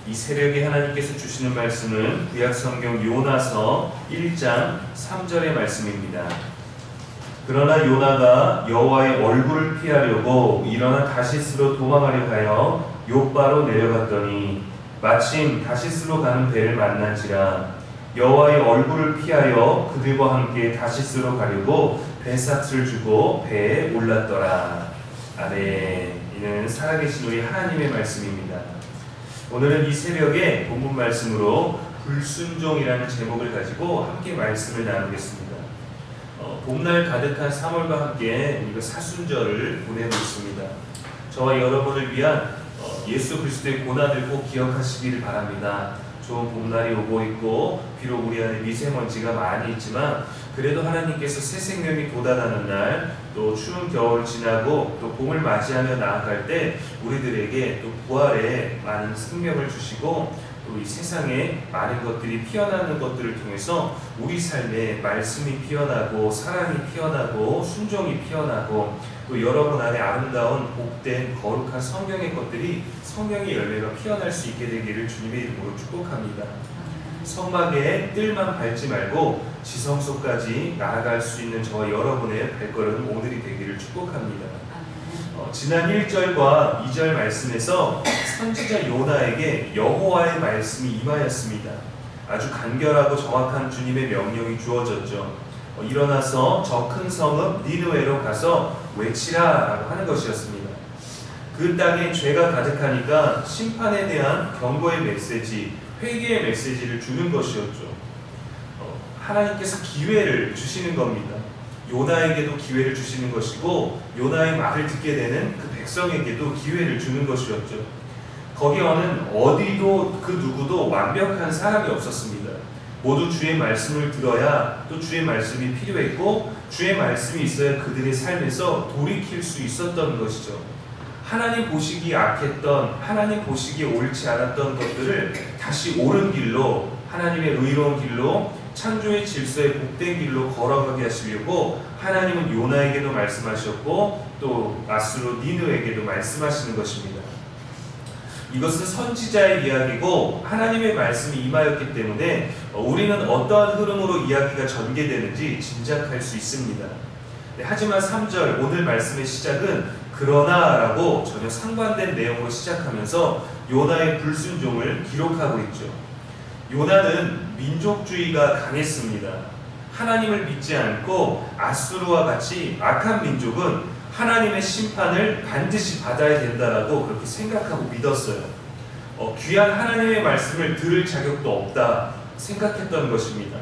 이 새벽에 하나님께서 주시는 말씀은 구약성경 요나서 1장 3절의 말씀입니다. 그러나 요나가 여호와의 얼굴을 피하려고 일어나 다시스로 도망하려 하여 욥바로 내려갔더니 마침 다시스로 가는 배를 만난지라. 여호와의 얼굴을 피하여 그들과 함께 다시스로 가려고 배삭을 주고 배에 올랐더라. 아멘. 이는 살아계신 우리 하나님의 말씀입니다. 오늘은 이 새벽에 본문 말씀으로 불순종이라는 제목을 가지고 함께 말씀을 나누겠습니다. 봄날 가득한 3월과 함께 우리가 사순절을 보내고 있습니다. 저와 여러분을 위한 예수 그리스도의 고난을 꼭 기억하시기를 바랍니다. 좋은 봄날이 오고 있고 비록 우리 안에 미세먼지가 많이 있지만 그래도 하나님께서 새 생명이 돋아나는 날, 또 추운 겨울을 지나고 또 봄을 맞이하며 나아갈 때 우리들에게 또 부활의 많은 생명을 주시고 또 이 세상에 많은 것들이 피어나는 것들을 통해서 우리 삶에 말씀이 피어나고 사랑이 피어나고 순종이 피어나고 또 여러분 안에 아름다운 복된 거룩한 성경의 것들이 성경의 열매가 피어날 수 있게 되기를 주님의 이름으로 축복합니다. 성막에 뜰만 밟지 말고 지성소까지 나아갈 수 있는 저와 여러분의 발걸음 오늘이 되기를 축복합니다. 지난 1절과 2절 말씀에서 선지자 요나에게 여호와의 말씀이 임하였습니다. 아주 간결하고 정확한 주님의 명령이 주어졌죠. 일어나서 저 큰 성읍 니느웨로 가서 외치라 라고 하는 것이었습니다. 그 땅에 죄가 가득하니까 심판에 대한 경고의 메시지, 회개의 메시지를 주는 것이었죠. 하나님께서 기회를 주시는 겁니다. 요나에게도 기회를 주시는 것이고 요나의 말을 듣게 되는 그 백성에게도 기회를 주는 것이었죠. 거기에는 어디도 그 누구도 완벽한 사람이 없었습니다. 모두 주의 말씀을 들어야 또 주의 말씀이 필요했고 주의 말씀이 있어야 그들의 삶에서 돌이킬 수 있었던 것이죠. 하나님 보시기에 악했던, 하나님 보시기에 옳지 않았던 것들을 다시 옳은 길로, 하나님의 의로운 길로, 창조의 질서의 복된 길로 걸어가게 하시려고 하나님은 요나에게도 말씀하셨고 또 아수르 니느웨에게도 말씀하시는 것입니다. 이것은 선지자의 이야기고 하나님의 말씀이 임하였기 때문에 우리는 어떠한 흐름으로 이야기가 전개되는지 짐작할 수 있습니다. 하지만 3절 오늘 말씀의 시작은 그러나 라고 전혀 상반된 내용으로 시작하면서 요나의 불순종을 기록하고 있죠. 요나는 민족주의가 강했습니다. 하나님을 믿지 않고 아수르와 같이 악한 민족은 하나님의 심판을 반드시 받아야 된다라고 그렇게 생각하고 믿었어요. 귀한 하나님의 말씀을 들을 자격도 없다 생각했던 것입니다.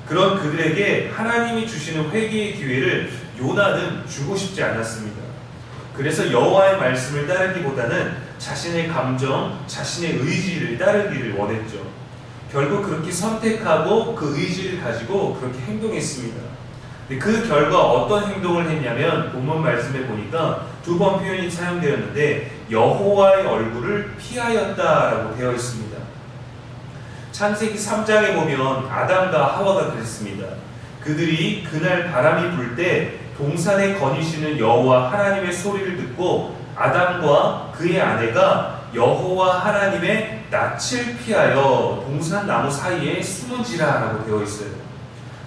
그런 그들에게 하나님이 주시는 회개의 기회를 요나는 주고 싶지 않았습니다. 그래서 여호와의 말씀을 따르기보다는 자신의 감정, 자신의 의지를 따르기를 원했죠. 결국 그렇게 선택하고 그 의지를 가지고 그렇게 행동했습니다. 그 결과 어떤 행동을 했냐면 본문 말씀에 보니까 두 번 표현이 사용되었는데 여호와의 얼굴을 피하였다라고 되어 있습니다. 창세기 3장에 보면 아담과 하와가 그랬습니다. 그들이 그날 바람이 불 때 동산에 거니시는 여호와 하나님의 소리를 듣고 아담과 그의 아내가 여호와 하나님의 낯을 피하여 동산 나무 사이에 숨은지라 라고 되어 있어요.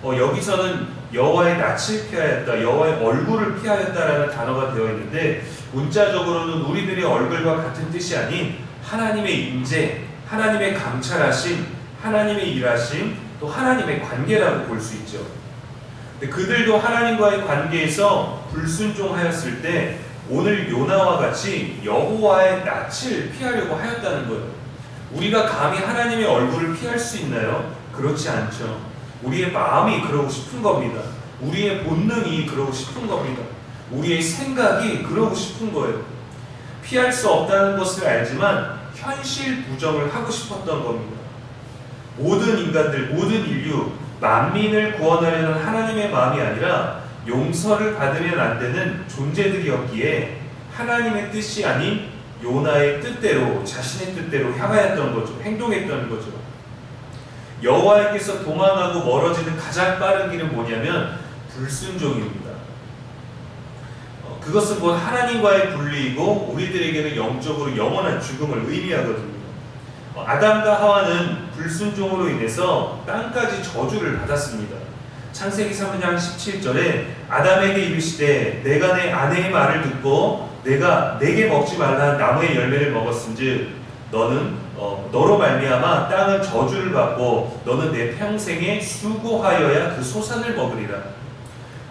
여기서는 여호와의 낯을 피하였다, 여호와의 얼굴을 피하였다라는 단어가 되어 있는데 문자적으로는 우리들의 얼굴과 같은 뜻이 아닌 하나님의 임재, 하나님의 감찰하심, 하나님의 일하심, 또 하나님의 관계라고 볼 수 있죠. 그들도 하나님과의 관계에서 불순종하였을 때 오늘 요나와 같이 여호와의 낯을 피하려고 하였다는 거예요. 우리가 감히 하나님의 얼굴을 피할 수 있나요? 그렇지 않죠. 우리의 마음이 그러고 싶은 겁니다. 우리의 본능이 그러고 싶은 겁니다. 우리의 생각이 그러고 싶은 거예요. 피할 수 없다는 것을 알지만 현실 부정을 하고 싶었던 겁니다. 모든 인간들, 모든 인류, 만민을 구원하려는 하나님의 마음이 아니라 용서를 받으면 안 되는 존재들이었기에 하나님의 뜻이 아닌 요나의 뜻대로, 자신의 뜻대로 향하였던 거죠. 행동했던 거죠. 여호와께서 도망하고 멀어지는 가장 빠른 길은 뭐냐면 불순종입니다. 그것은 곧 하나님과의 분리이고 우리들에게는 영적으로 영원한 죽음을 의미하거든요. 아담과 하와는 불순종으로 인해서 땅까지 저주를 받았습니다. 창세기 3장 17절에 아담에게 이르시되 내가 내 아내의 말을 듣고 내가 내게 먹지 말라 나무의 열매를 먹었은즉 너로 말미암아 땅은 저주를 받고 너는 내 평생에 수고하여야 그 소산을 먹으리라.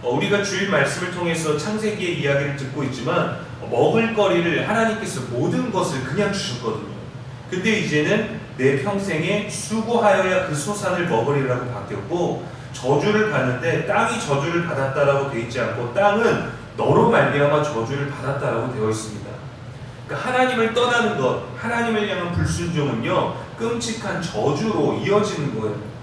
우리가 주일 말씀을 통해서 창세기의 이야기를 듣고 있지만 먹을 거리를 하나님께서 모든 것을 그냥 주셨거든요. 근데 이제는 내 평생에 수고하여야 그 소산을 먹으리라고 바뀌었고, 저주를 받는데 땅이 저주를 받았다라고 되어 있지 않고 땅은 너로 말미암아 저주를 받았다라고 되어 있습니다. 그러니까 하나님을 떠나는 것, 하나님을 향한 불순종은요 끔찍한 저주로 이어지는 거예요.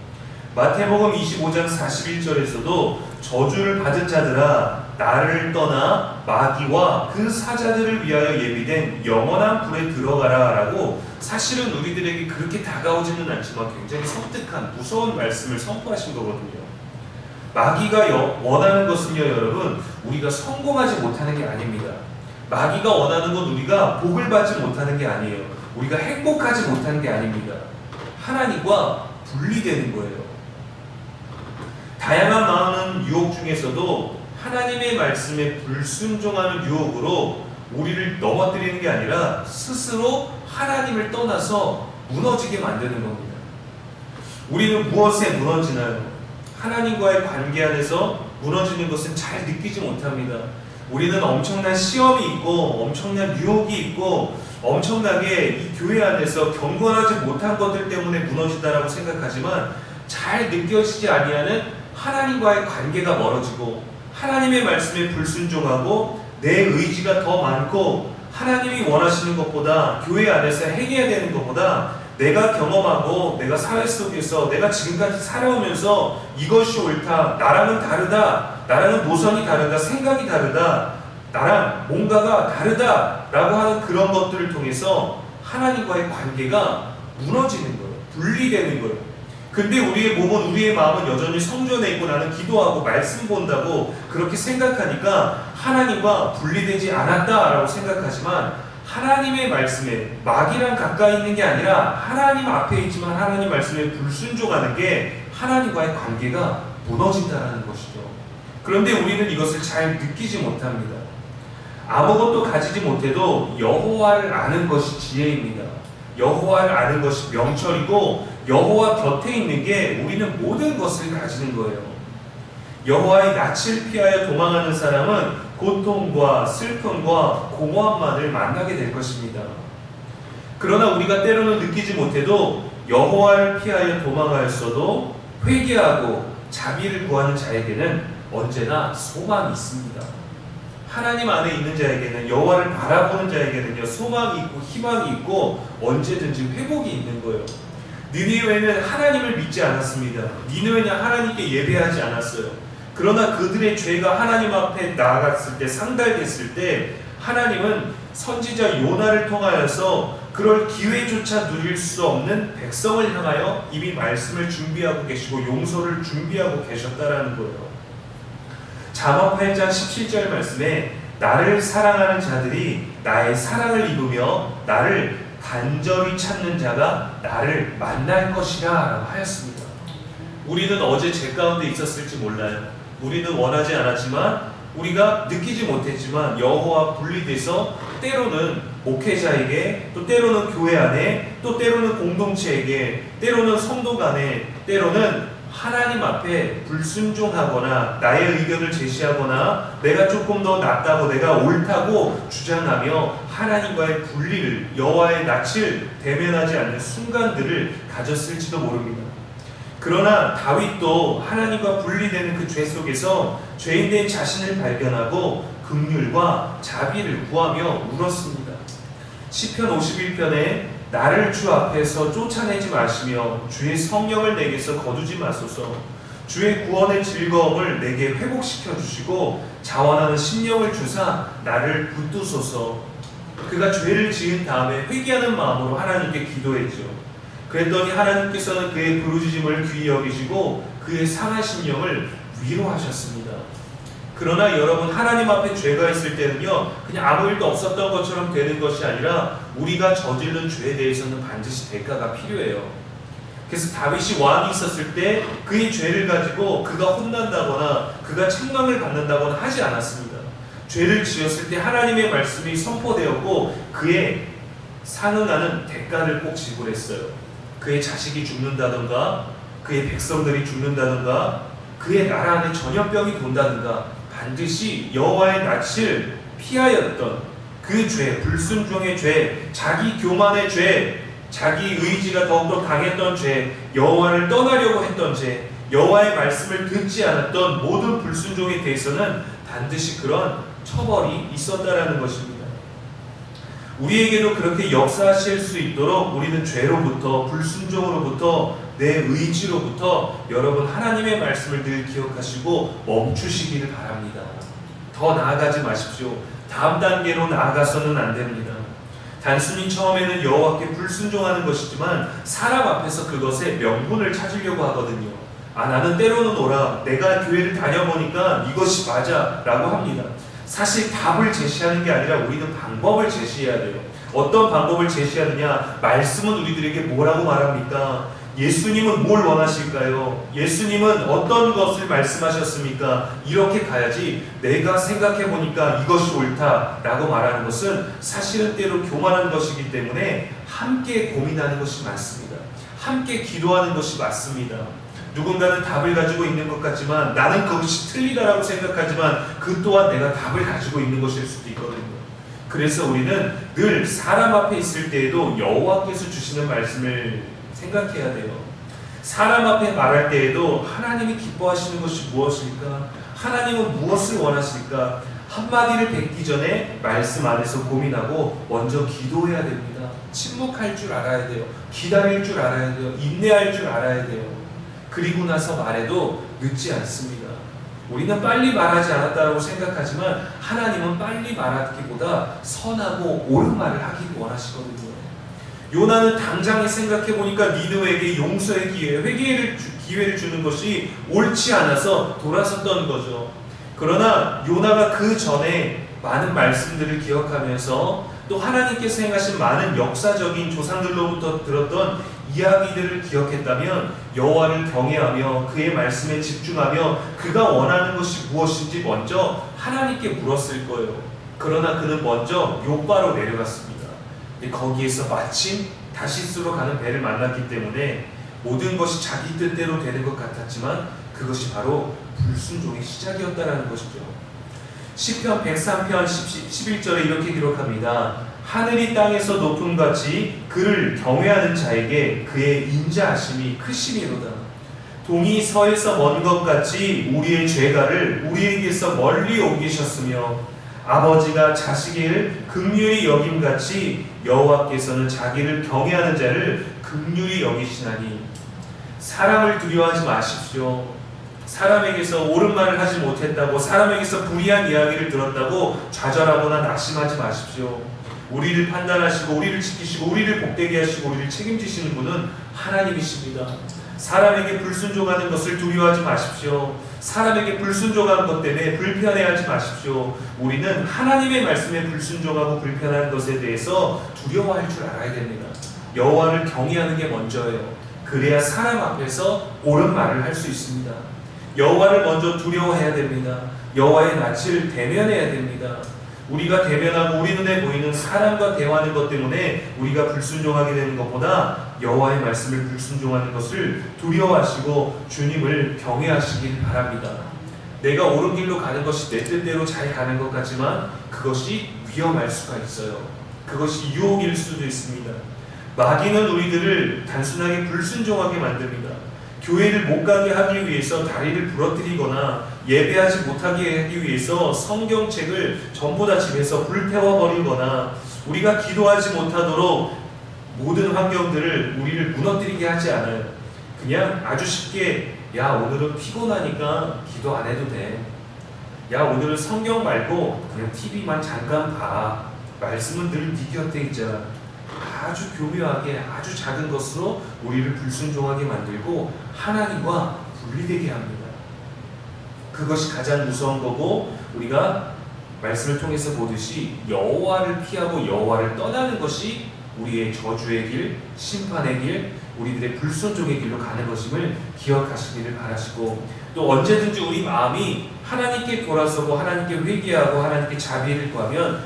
마태복음 25장 41절에서도 저주를 받은 자들아 나를 떠나 마귀와 그 사자들을 위하여 예비된 영원한 불에 들어가라 라고, 사실은 우리들에게 그렇게 다가오지는 않지만 굉장히 섬뜩한 무서운 말씀을 선포하신 거거든요. 마귀가 원하는 것은요 여러분, 우리가 성공하지 못하는 게 아닙니다. 마귀가 원하는 건 우리가 복을 받지 못하는 게 아니에요. 우리가 행복하지 못하는 게 아닙니다. 하나님과 분리되는 거예요. 다양한 많은 유혹 중에서도 하나님의 말씀에 불순종하는 유혹으로 우리를 넘어뜨리는 게 아니라 스스로 하나님을 떠나서 무너지게 만드는 겁니다. 우리는 무엇에 무너지나요? 하나님과의 관계 안에서 무너지는 것은 잘 느끼지 못합니다. 우리는 엄청난 시험이 있고 엄청난 유혹이 있고 엄청나게 이 교회 안에서 경건하지 못한 것들 때문에 무너진다라고 생각하지만 잘 느껴지지 아니하는 하나님과의 관계가 멀어지고 하나님의 말씀에 불순종하고 내 의지가 더 많고 하나님이 원하시는 것보다 교회 안에서 행해야 되는 것보다 내가 경험하고 내가 사회 속에서 내가 지금까지 살아오면서 이것이 옳다, 나랑은 다르다, 나랑은 노선이 다르다, 생각이 다르다, 나랑 뭔가가 다르다 라고 하는 그런 것들을 통해서 하나님과의 관계가 무너지는 거예요. 분리되는 거예요. 근데 우리의 몸은, 우리의 마음은 여전히 성전에 있고 나는 기도하고 말씀 본다고 그렇게 생각하니까 하나님과 분리되지 않았다라고 생각하지만, 하나님의 말씀에 마귀랑 가까이 있는 게 아니라 하나님 앞에 있지만 하나님 말씀에 불순종하는 게 하나님과의 관계가 무너진다는 것이죠. 그런데 우리는 이것을 잘 느끼지 못합니다. 아무것도 가지지 못해도 여호와를 아는 것이 지혜입니다. 여호와를 아는 것이 명철이고 여호와 곁에 있는 게 우리는 모든 것을 가지는 거예요. 여호와의 낯을 피하여 도망하는 사람은 고통과 슬픔과 공허함만을 만나게 될 것입니다. 그러나 우리가 때로는 느끼지 못해도 여호와를 피하여 도망하였어도 회개하고 자비를 구하는 자에게는 언제나 소망이 있습니다. 하나님 안에 있는 자에게는, 여호와를 바라보는 자에게는요 소망이 있고 희망이 있고 언제든지 회복이 있는 거예요. 느니웨는 하나님을 믿지 않았습니다. 니느웨는 하나님께 예배하지 않았어요. 그러나 그들의 죄가 하나님 앞에 나아갔을 때, 상달됐을 때 하나님은 선지자 요나를 통하여서 그럴 기회조차 누릴 수 없는 백성을 향하여 이미 말씀을 준비하고 계시고 용서를 준비하고 계셨다라는 거예요. 잠언 8장 17절 말씀에 나를 사랑하는 자들이 나의 사랑을 입으며 나를 간절히 찾는 자가 나를 만날 것이라 라고 하였습니다. 우리는 어제 제 가운데 있었을지 몰라요. 우리는 원하지 않았지만, 우리가 느끼지 못했지만 여호와 분리돼서 때로는 목회자에게, 또 때로는 교회 안에, 또 때로는 공동체에게, 때로는 성도 간에, 때로는 하나님 앞에 불순종하거나 나의 의견을 제시하거나 내가 조금 더 낫다고, 내가 옳다고 주장하며 하나님과의 분리를, 여호와의 낯을 대면하지 않는 순간들을 가졌을지도 모릅니다. 그러나 다윗도 하나님과 분리되는 그 죄 속에서 죄인된 자신을 발견하고 긍휼과 자비를 구하며 울었습니다. 시편 51편에 나를 주 앞에서 쫓아내지 마시며 주의 성령을 내게서 거두지 마소서, 주의 구원의 즐거움을 내게 회복시켜 주시고 자원하는 심령을 주사 나를 붙드소서. 그가 죄를 지은 다음에 회개하는 마음으로 하나님께 기도했죠. 그랬더니 하나님께서는 그의 부르짖음을 귀히 여기시고 그의 상한 심령을 위로하셨습니다. 그러나 여러분, 하나님 앞에 죄가 있을 때는요, 그냥 아무 일도 없었던 것처럼 되는 것이 아니라 우리가 저지른 죄에 대해서는 반드시 대가가 필요해요. 그래서 다윗이 왕이 있었을 때 그의 죄를 가지고 그가 혼난다거나 그가 책망을 받는다거나 하지 않았습니다. 죄를 지었을 때 하나님의 말씀이 선포되었고 그의 상응하는 대가를 꼭 지불했어요. 그의 자식이 죽는다던가 그의 백성들이 죽는다던가 그의 나라 안에 전염병이 돈다든가 반드시 여호와의 낯을 피하였던 그 죄, 불순종의 죄, 자기 교만의 죄, 자기 의지가 더욱더 강했던 죄, 여호와를 떠나려고 했던 죄, 여호와의 말씀을 듣지 않았던 모든 불순종에 대해서는 반드시 그런 처벌이 있었다라는 것입니다. 우리에게도 그렇게 역사하실 수 있도록 우리는 죄로부터, 불순종으로부터, 내 의지로부터 여러분 하나님의 말씀을 늘 기억하시고 멈추시기를 바랍니다. 더 나아가지 마십시오. 다음 단계로 나아가서는 안 됩니다. 단순히 처음에는 여호와께 불순종하는 것이지만 사람 앞에서 그것의 명분을 찾으려고 하거든요. 나는 때로는 오라, 내가 교회를 다녀보니까 이것이 맞아 라고 합니다. 사실 답을 제시하는 게 아니라 우리는 방법을 제시해야 돼요. 어떤 방법을 제시하느냐? 말씀은 우리들에게 뭐라고 말합니까? 예수님은 뭘 원하실까요? 예수님은 어떤 것을 말씀하셨습니까? 이렇게 가야지 내가 생각해보니까 이것이 옳다라고 말하는 것은 사실은 때로 교만한 것이기 때문에 함께 고민하는 것이 맞습니다. 함께 기도하는 것이 맞습니다. 누군가는 답을 가지고 있는 것 같지만 나는 그것이 틀리다라고 생각하지만 그 또한 내가 답을 가지고 있는 것일 수도 있거든요. 그래서 우리는 늘 사람 앞에 있을 때에도 여호와께서 주시는 말씀을 생각해야 돼요. 사람 앞에 말할 때에도 하나님이 기뻐하시는 것이 무엇일까? 하나님은 무엇을 원하실까? 한마디를 뱉기 전에 말씀 안에서 고민하고 먼저 기도해야 됩니다. 침묵할 줄 알아야 돼요. 기다릴 줄 알아야 돼요. 인내할 줄 알아야 돼요. 그리고 나서 말해도 늦지 않습니다. 우리는 빨리 말하지 않았다고 생각하지만 하나님은 빨리 말하기보다 선하고 옳은 말을 하기를 원하시거든요. 요나는 당장에 생각해보니까 니느웨에게 용서의 기회, 회개의 기회를 주는 것이 옳지 않아서 돌아섰던 거죠. 그러나 요나가 그 전에 많은 말씀들을 기억하면서 또 하나님께서 행하신 많은 역사적인 조상들로부터 들었던 이야기들을 기억했다면 여호와를 경외하며 그의 말씀에 집중하며 그가 원하는 것이 무엇인지 먼저 하나님께 물었을 거예요. 그러나 그는 먼저 욥바로 내려갔습니다. 거기에서 마침 다시스로 가는 배를 만났기 때문에 모든 것이 자기 뜻대로 되는 것 같았지만 그것이 바로 불순종의 시작이었다는 것이죠. 시편 103편 11절에 이렇게 기록합니다. 하늘이 땅에서 높음같이 그를 경외하는 자에게 그의 인자하심이 크심이로다. 동이 서에서 먼 것 같이 우리의 죄가를 우리에게서 멀리 옮기셨으며 아버지가 자식을 긍휼히 여김같이 여호와께서는 자기를 경외하는 자를 긍휼히 여기시나니. 사람을 두려워하지 마십시오. 사람에게서 옳은 말을 하지 못했다고, 사람에게서 불의한 이야기를 들었다고 좌절하거나 낙심하지 마십시오. 우리를 판단하시고 우리를 지키시고 우리를 복되게 하시고 우리를 책임지시는 분은 하나님이십니다. 사람에게 불순종하는 것을 두려워하지 마십시오. 사람에게 불순종하는 것 때문에 불편해하지 마십시오. 우리는 하나님의 말씀에 불순종하고 불편한 것에 대해서 두려워할 줄 알아야 됩니다. 여호와를 경외하는 게 먼저예요. 그래야 사람 앞에서 옳은 말을 할 수 있습니다. 여호와를 먼저 두려워해야 됩니다. 여호와의 낯을 대면해야 됩니다. 우리가 대면하고 우리 눈에 보이는 사람과 대화하는 것 때문에 우리가 불순종하게 되는 것보다 여호와의 말씀을 불순종하는 것을 두려워하시고 주님을 경외하시길 바랍니다. 내가 옳은 길로 가는 것이 내 뜻대로 잘 가는 것 같지만 그것이 위험할 수가 있어요. 그것이 유혹일 수도 있습니다. 마귀는 우리들을 단순하게 불순종하게 만듭니다. 교회를 못 가게 하기 위해서 다리를 부러뜨리거나 예배하지 못하게 하기 위해서 성경책을 전부 다 집에서 불태워버리거나 우리가 기도하지 못하도록 모든 환경들을 우리를 무너뜨리게 하지 않아요. 그냥 아주 쉽게 야 오늘은 피곤하니까 기도 안 해도 돼. 야 오늘은 성경 말고 그냥 TV만 잠깐 봐. 말씀은 늘 네 곁에 있잖아. 아주 교묘하게 아주 작은 것으로 우리를 불순종하게 만들고 하나님과 분리되게 합니다. 그것이 가장 무서운 거고, 우리가 말씀을 통해서 보듯이 여호와를 피하고 여호와를 떠나는 것이 우리의 저주의 길, 심판의 길, 우리들의 불순종의 길로 가는 것임을 기억하시기를 바라시고, 또 언제든지 우리 마음이 하나님께 돌아서고 하나님께 회개하고 하나님께 자비를 구하면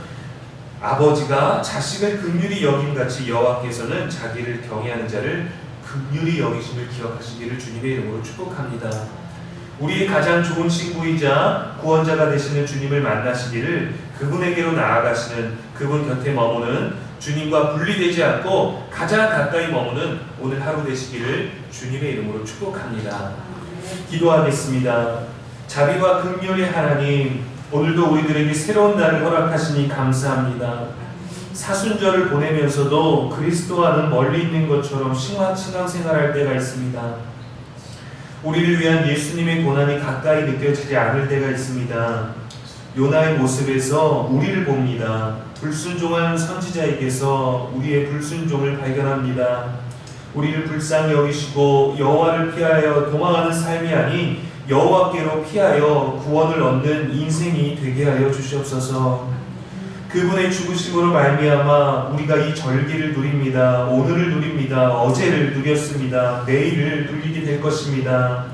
아버지가 자식을 긍휼히 여김같이 여호와께서는 자기를 경외하는 자를 긍휼히 여기심을 기억하시기를 주님의 이름으로 축복합니다. 우리의 가장 좋은 친구이자 구원자가 되시는 주님을 만나시기를, 그분에게로 나아가시는, 그분 곁에 머무는, 주님과 분리되지 않고 가장 가까이 머무는 오늘 하루 되시기를 주님의 이름으로 축복합니다. 기도하겠습니다. 자비와 긍휼의 하나님, 오늘도 우리들에게 새로운 날을 허락하시니 감사합니다. 사순절을 보내면서도 그리스도와는 멀리 있는 것처럼 신앙생활할 때가 있습니다. 우리를 위한 예수님의 고난이 가까이 느껴지지 않을 때가 있습니다. 요나의 모습에서 우리를 봅니다. 불순종한 선지자에게서 우리의 불순종을 발견합니다. 우리를 불쌍히 여기시고 여호와를 피하여 도망하는 삶이 아닌 여호와께로 피하여 구원을 얻는 인생이 되게 하여 주시옵소서. 그분의 죽으심으로 말미암아 우리가 이 절기를 누립니다. 오늘을 누립니다. 어제를 누렸습니다. 내일을 누리게 될 것입니다.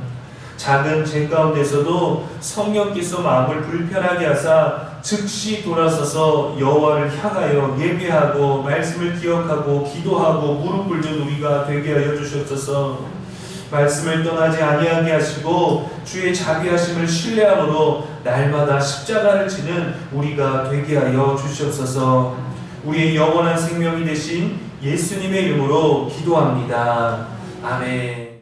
작은 죄 가운데서도 성령께서 마음을 불편하게 하사 즉시 돌아서서 여호와를 향하여 예배하고 말씀을 기억하고 기도하고 무릎 꿇는 우리가 되게 하여 주시옵소서. 말씀을 떠나지 아니하게 하시고 주의 자비하심을 신뢰함으로 날마다 십자가를 지는 우리가 되게 하여 주시옵소서. 우리의 영원한 생명이 되신 예수님의 이름으로 기도합니다. 아멘.